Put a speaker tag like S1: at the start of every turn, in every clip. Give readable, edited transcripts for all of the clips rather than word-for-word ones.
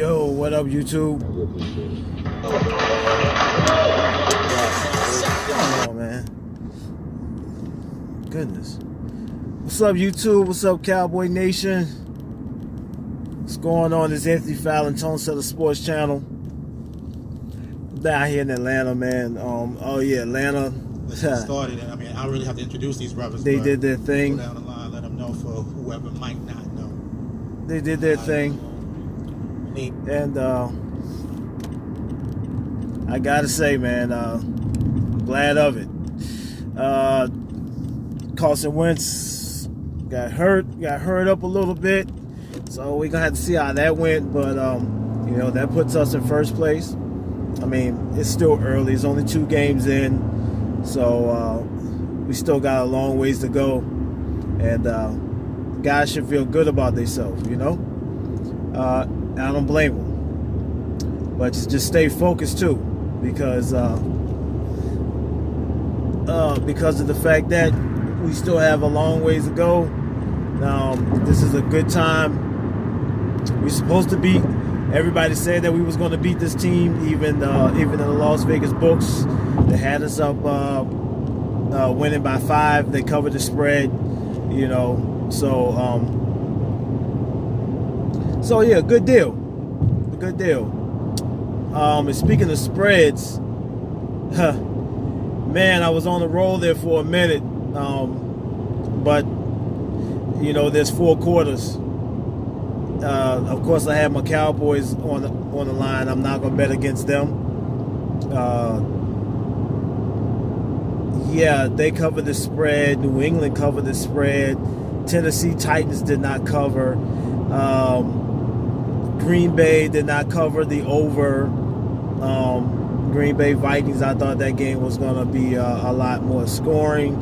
S1: Yo, what up, YouTube? Oh man, goodness. What's up, YouTube? What's up, Cowboy Nation? What's going on? This is Anthony Fallon, Tone Setter Sports Channel. Down here in Atlanta, man. Oh yeah, Atlanta.
S2: Started. I mean, I really have to introduce these brothers.
S1: They did their thing.
S2: Go down the line, let them know for whoever might not know.
S1: They did their thing. And I gotta say, man, I'm glad of it. Carson Wentz got hurt up a little bit, so we're gonna have to see how that went. But you know, that puts us in first place. I mean, it's still early. It's only 2 games in, so we still got a long ways to go. And guys should feel good about themselves, you know. I don't blame them. But just stay focused too, because of the fact that we still have a long ways to go. This is a good time. We're supposed to beat. Everybody said that we was going to beat this team, even in the Las Vegas books. They had us up winning by 5. They covered the spread, you know. So yeah, good deal. Good deal. And speaking of spreads, man, I was on the roll there for a minute. But you know, there's 4 quarters. Of course, I had my Cowboys on the line. I'm not gonna bet against them. Yeah, they covered the spread. New England covered the spread. Tennessee Titans did not cover. Green Bay did not cover the over. Green Bay Vikings, I thought that game was going to be a lot more scoring.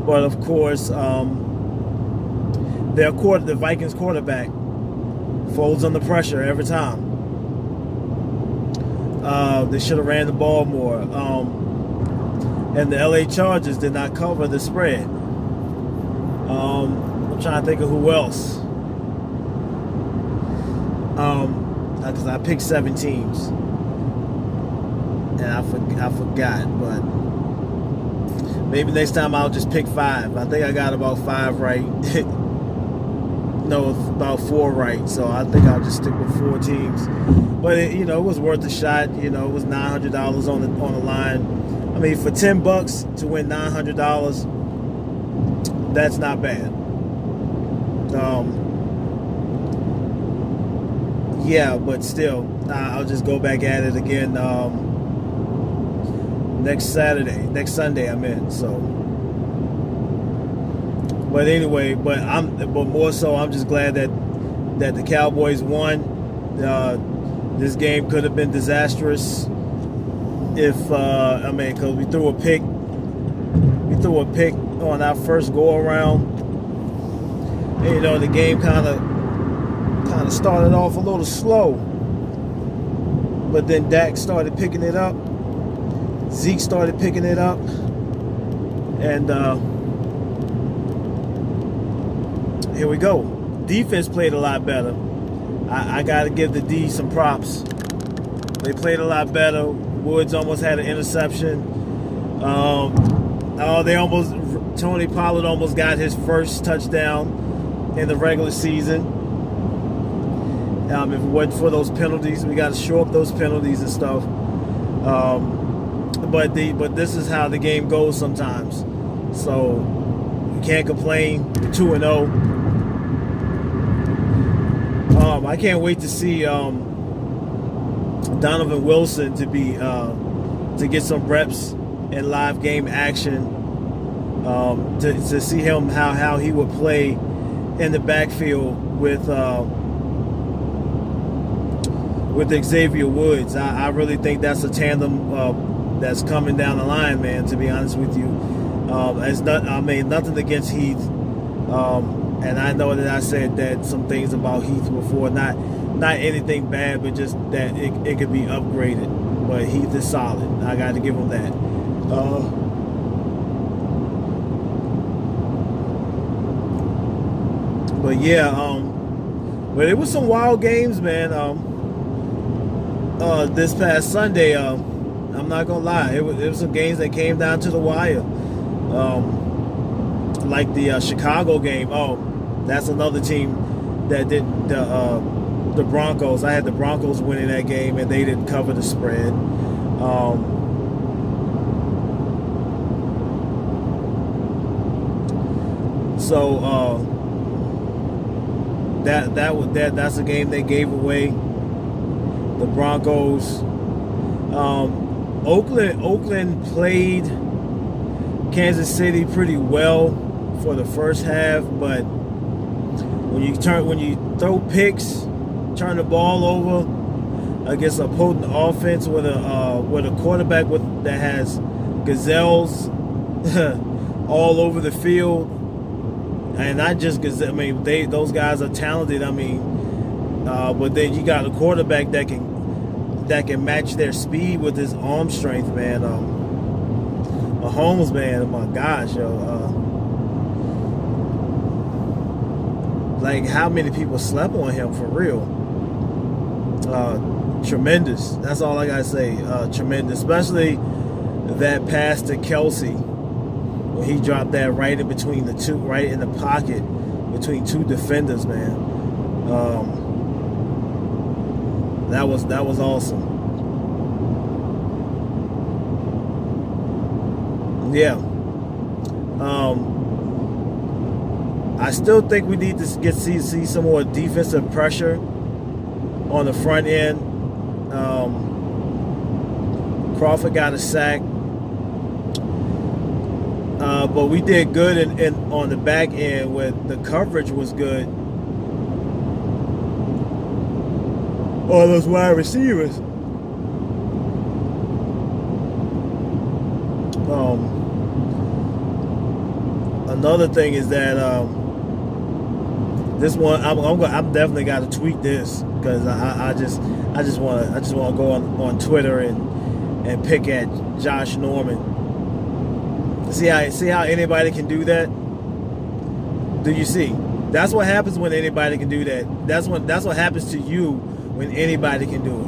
S1: But, of course, the Vikings quarterback folds under pressure every time. They should have ran the ball more. And the LA Chargers did not cover the spread. I'm trying to think of who else. Because I picked 7 teams, and I forgot. But maybe next time I'll just pick 5. I think I got about 5 right. No, about 4 right. So I think I'll just stick with 4 teams. But it was worth a shot. You know, it was $900 on the line. I mean, for $10 to win $900, that's not bad. Yeah, but still, I'll just go back at it again next Sunday I'm in. So, but anyway, but more so, I'm just glad that the Cowboys won. This game could have been disastrous if because we threw a pick on our first go around. And, you know, the game kind of started off a little slow, but then Dak started picking it up. Zeke started picking it up, and here we go. Defense played a lot better. I got to give the D some props. They played a lot better. Woods almost had an interception. Tony Pollard almost got his first touchdown in the regular season. If it wasn't for those penalties, we got to shore up those penalties and stuff. But this is how the game goes sometimes. So you can't complain. 2-0. I can't wait to see Donovan Wilson to get some reps in live game action. To see him how he would play in the backfield with Xavier Woods. I really think that's a tandem that's coming down the line, man, to be honest with you. Nothing against Heath. And I know that I said that some things about Heath before, not anything bad, but just that it could be upgraded. But Heath is solid. I got to give him that. But yeah, but it was some wild games, man. this past Sunday, I'm not gonna lie, it was some games that came down to the wire. Like the Chicago game. Oh, that's another team that did the Broncos. I had the Broncos winning that game, and they didn't cover the spread. So that's a game they gave away. The Broncos. Oakland played Kansas City pretty well for the first half, but when you throw picks, turn the ball over against a potent offense with a quarterback that has gazelles all over the field, and not just gazelle. I mean, those guys are talented. I mean, but then you got a quarterback that can match their speed with his arm strength, man. Mahomes, man, oh my gosh, yo. Like, how many people slept on him for real? Tremendous. That's all I gotta say. Tremendous, especially that pass to Kelsey when he dropped that right in between the two, right in the pocket between two defenders, man. That was awesome. Yeah. I still think we need to see some more defensive pressure on the front end. Crawford got a sack, but we did good in on the back end where the coverage was good. All those wide receivers. Another thing is that this one I'm definitely got to tweet this because I just want to go on Twitter and pick at Josh Norman. See how anybody can do that? Do you see? That's what happens when anybody can do that. That's what happens to you when anybody can do it.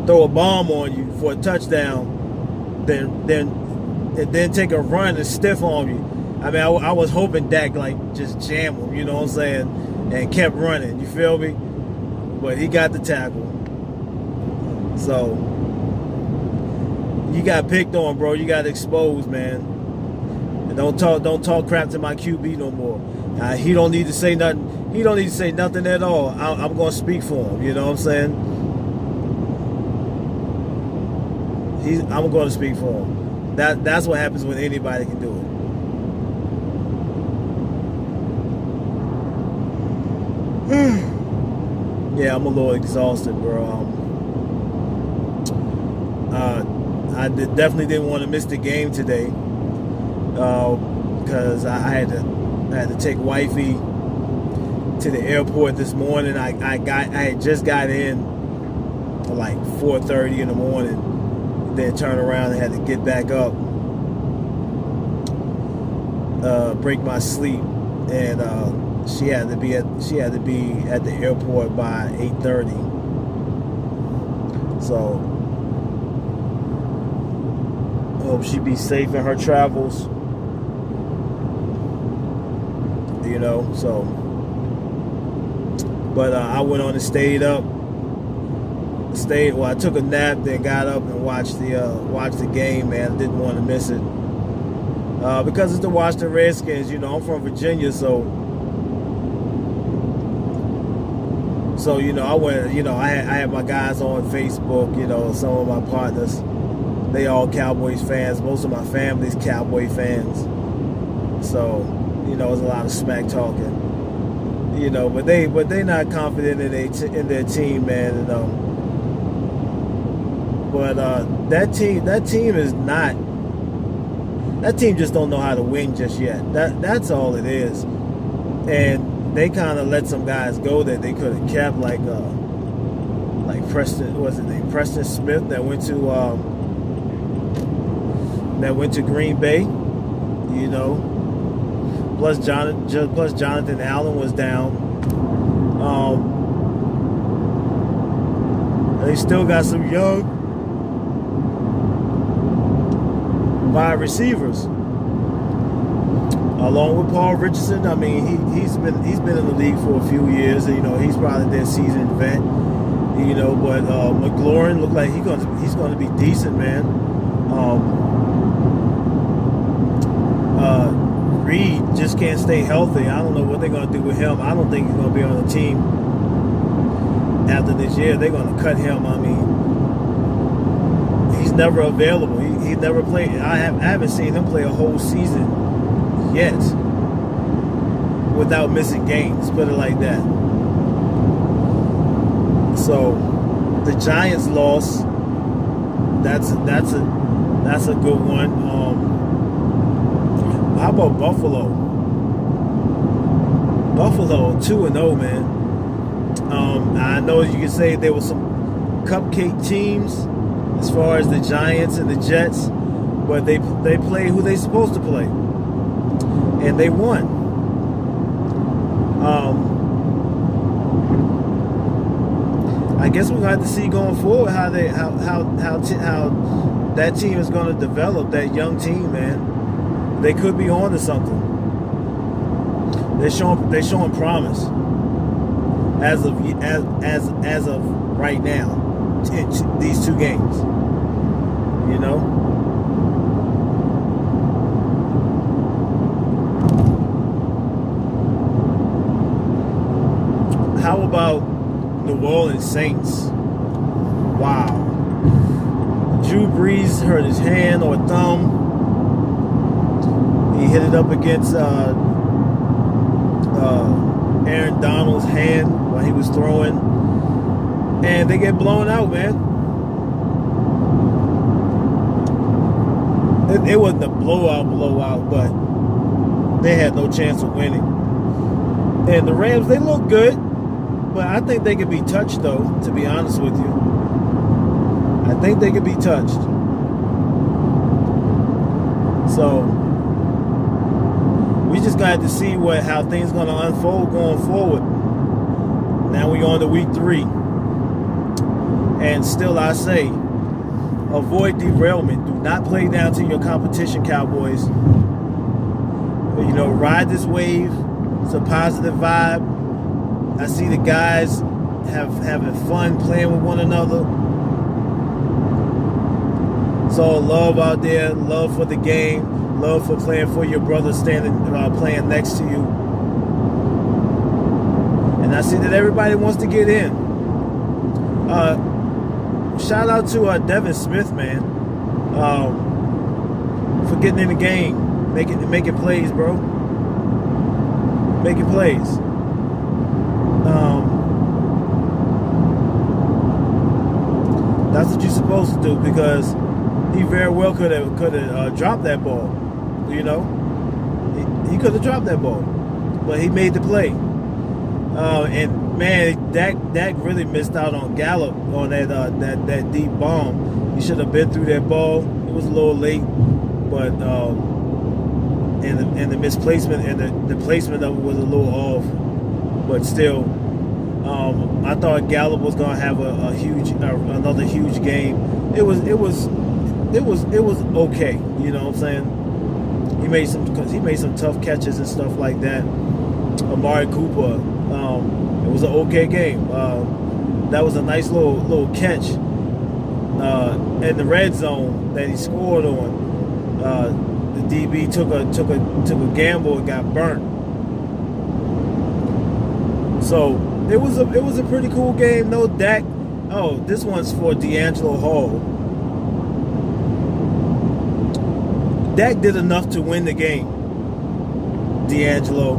S1: Throw a bomb on you for a touchdown, then take a run and stiff on you. I mean, I was hoping Dak just jam him, you know what I'm saying, and kept running. You feel me? But he got the tackle. So you got picked on, bro. You got exposed, man. And don't talk crap to my QB no more. He don't need to say nothing. He don't need to say nothing at all. I'm gonna speak for him. You know what I'm saying? I'm gonna speak for him. That's what happens when anybody can do it. Yeah, I'm a little exhausted, bro. I definitely didn't want to miss the game today because I had to take wifey to the airport this morning. I had just got in for like 4:30 in the morning. Then turn around and had to get back up, break my sleep, and she had to be at the airport by 8:30. So I hope she be safe in her travels. You know, so. But I went on and stayed up. I took a nap, then got up and watched the game, man. I didn't want to miss it because it's the Washington Redskins. You know, I'm from Virginia, so you know, I went. You know, I had my guys on Facebook. You know, some of my partners, they all Cowboys fans. Most of my family's Cowboy fans. So, you know, there's a lot of smack talking. You know, but they not confident in their team, man. And, but that team is not. That team just don't know how to win just yet. That's all it is. And they kind of let some guys go that they could have kept, like Preston. Was it named Preston Smith that went to Green Bay? You know. Plus Jonathan Allen was down. They still got some young wide receivers, along with Paul Richardson. I mean, he's been in the league for a few years, and he's probably their seasoned vet. But McLaurin looked like he's gonna be decent, man. Reed just can't stay healthy. I don't know what they're gonna do with him. I don't think he's gonna be on the team after this year. They're gonna cut him. I mean, he's never available. He never played. I haven't seen him play a whole season yet without missing games. Put it like that. So the Giants lost. That's a good one. How about Buffalo? Buffalo 2-0, man. I know you can say there were some cupcake teams as far as the Giants and the Jets, but they play who they supposed to play, and they won. I guess we're gonna have to see going forward how that team is gonna develop, that young team, man. They could be on to something. They're showing promise as of right now in these two games. How about New Orleans Saints? Wow. Drew Brees hurt his hand or thumb. He hit it up against Aaron Donald's hand while he was throwing, and they get blown out, man. It wasn't a blowout, but they had no chance of winning. And the Rams, they look good, but I think they could be touched, though, to be honest with you. I think they could be touched. So we just got to see how things going to unfold going forward. Now we're on to week 3. And still I say, avoid derailment. Do not play down to your competition, Cowboys. Ride this wave. It's a positive vibe. I see the guys having fun playing with one another. So love out there, love for the game. Love for playing for your brother playing next to you. And I see that everybody wants to get in. Shout out to Devin Smith, man, for getting in the game, making plays, bro. Making plays. That's what you're supposed to do, because he very well could have dropped that ball. He could have dropped that ball, but he made the play. And man, Dak really missed out on Gallup on that deep bomb. He should have been through that ball. It was a little late, but and the misplacement and the placement of it was a little off. But still, I thought Gallup was gonna have another huge game. It was okay. You know what I'm saying? He made some tough catches and stuff like that. Amari Cooper, it was an okay game. That was a nice little catch in the red zone that he scored on. The DB took a gamble and got burnt. So it was a pretty cool game. No Dak. Oh, this one's for D'Angelo Hall. Dak did enough to win the game, D'Angelo.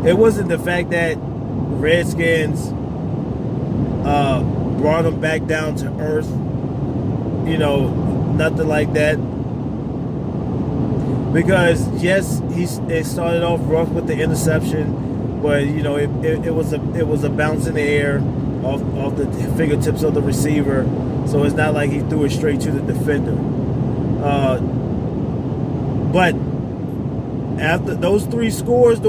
S1: It wasn't the fact that Redskins brought him back down to earth. Nothing like that. Because yes, it started off rough with the interception, but it was a bounce in the air off the fingertips of the receiver. So it's not like he threw it straight to the defender. But after doing those three scores,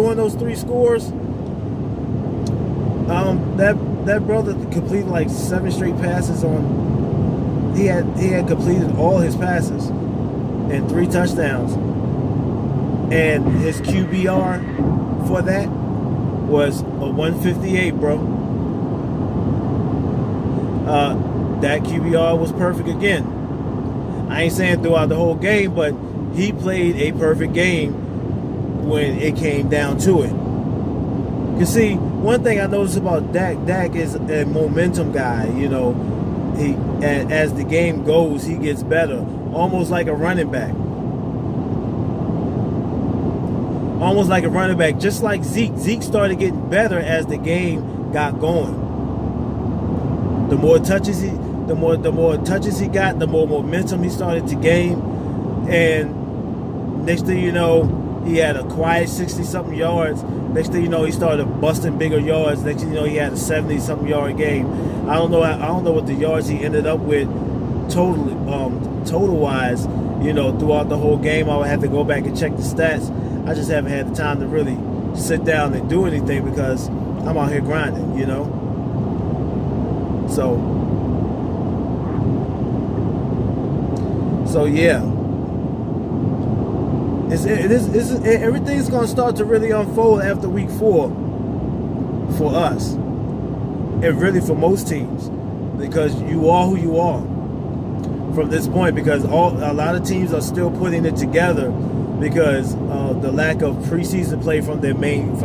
S1: that brother completed like 7 straight passes on. He had completed all his passes and 3 touchdowns, and his QBR for that was a 158, bro. That QBR was perfect again. I ain't saying throughout the whole game, but he played a perfect game when it came down to it. You see, one thing I noticed about Dak is a momentum guy. You know, as the game goes, he gets better, almost like a running back. Almost like a running back, just like Zeke. Zeke started getting better as the game got going. The more touches he got, the more momentum he started to gain. And next thing you know, he had a quiet 60-something yards. Next thing you know, he started busting bigger yards. Next thing you know, he had a 70-something yard game. I don't know what the yards he ended up with total wise. You know, throughout the whole game, I would have to go back and check the stats. I just haven't had the time to really sit down and do anything because I'm out here grinding, you know. So yeah, everything's gonna start to really unfold after week 4 for us, and really for most teams, because you are who you are from this point. Because a lot of teams are still putting it together because the lack of preseason play from their main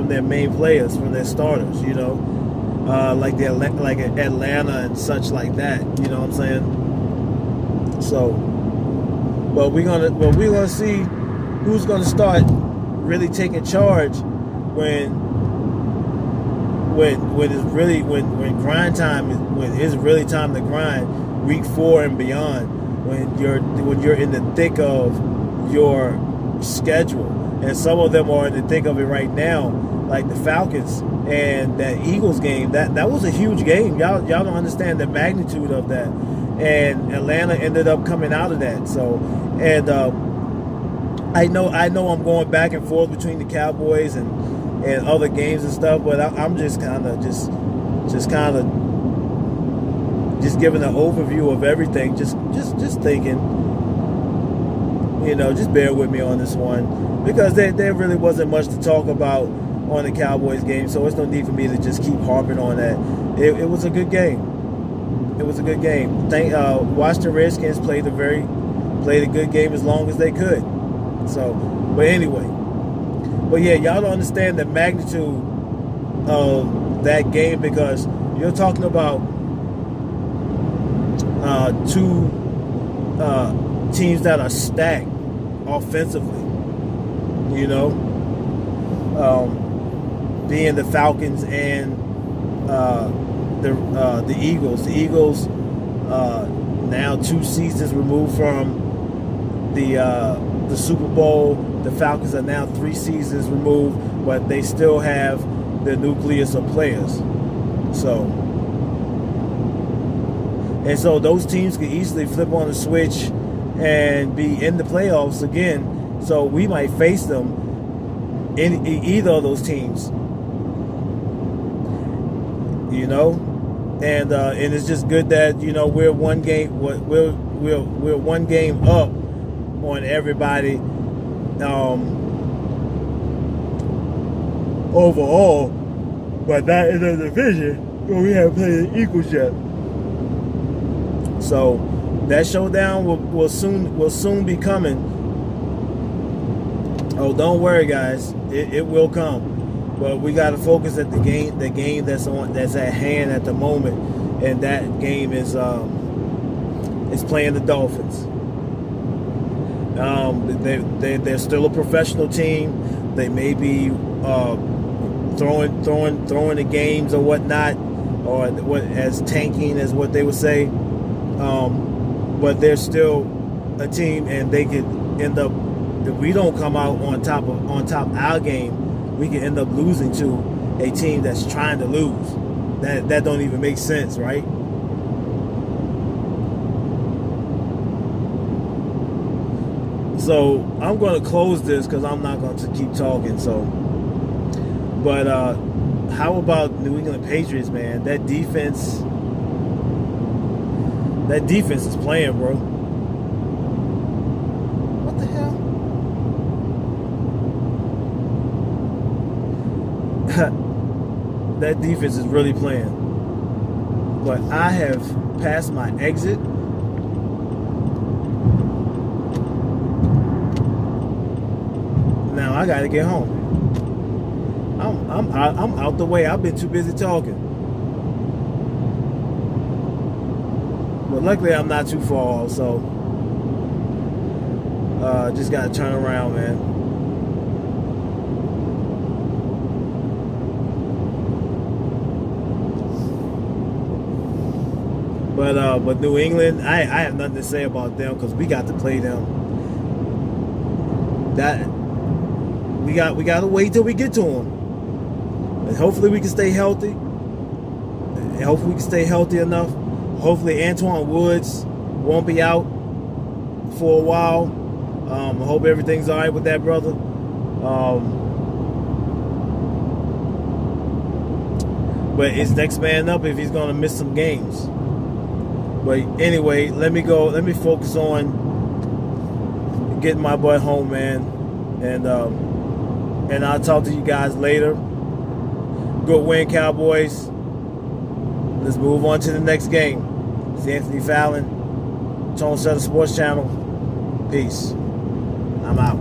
S1: players, from their starters, you know, like Atlanta and such like that. You know what I'm saying? So, but we're gonna see who's gonna start really taking charge when grind time is, when it's really time to grind, week 4 and beyond, when you're in the thick of your schedule. And some of them are in the thick of it right now, like the Falcons and that Eagles game. That was a huge game. Y'all don't understand the magnitude of that. And Atlanta ended up coming out of that. So, and I know I'm going back and forth between the Cowboys and other games and stuff, but I'm just kind of giving an overview of everything. Just thinking, you know, just bear with me on this one, because there really wasn't much to talk about on the Cowboys game, so it's no need for me to just keep harping on that. It was a good game. It was a good game. Washington Redskins played a good game as long as they could. So, but anyway, but yeah, y'all don't understand the magnitude of that game, because you're talking about two teams that are stacked offensively, you know, being the Falcons and the Eagles. The Eagles now 2 seasons removed from the Super Bowl. The Falcons are now 3 seasons removed, but they still have the nucleus of players. So those teams can easily flip on a switch and be in the playoffs again. So we might face them in either of those teams, you know. And it's just good that, you know, we're one game up on everybody overall, but not in the division where we haven't played the Eagles yet. So that showdown will soon be coming. Oh, don't worry, guys, it will come. But we got to focus at the game that's at hand at the moment, and that game is playing the Dolphins. They're still a professional team. They may be throwing the games or whatnot, or as tanking as what they would say. But they're still a team, and they could end up, if we don't come out on top of our game, we can end up losing to a team that's trying to lose. That don't even make sense, right? So I'm going to close this because I'm not going to keep talking. So, but how about New England Patriots, man? That defense is playing, bro. What the hell? That defense is really playing. But I have passed my exit. Now I gotta get home. I'm out the way. I've been too busy talking. But luckily I'm not too far off, so just gotta turn around, man. But New England, I have nothing to say about them because we got to play them. That we got to wait till we get to them, and hopefully we can stay healthy. And hopefully we can stay healthy enough. Hopefully Antoine Woods won't be out for a while. I hope everything's all right with that brother. But it's next man up if he's gonna miss some games. But anyway, let me go. Let me focus on getting my boy home, man. And I'll talk to you guys later. Good win, Cowboys. Let's move on to the next game. It's Anthony Fallon, Tone Sutter Sports Channel. Peace. I'm out.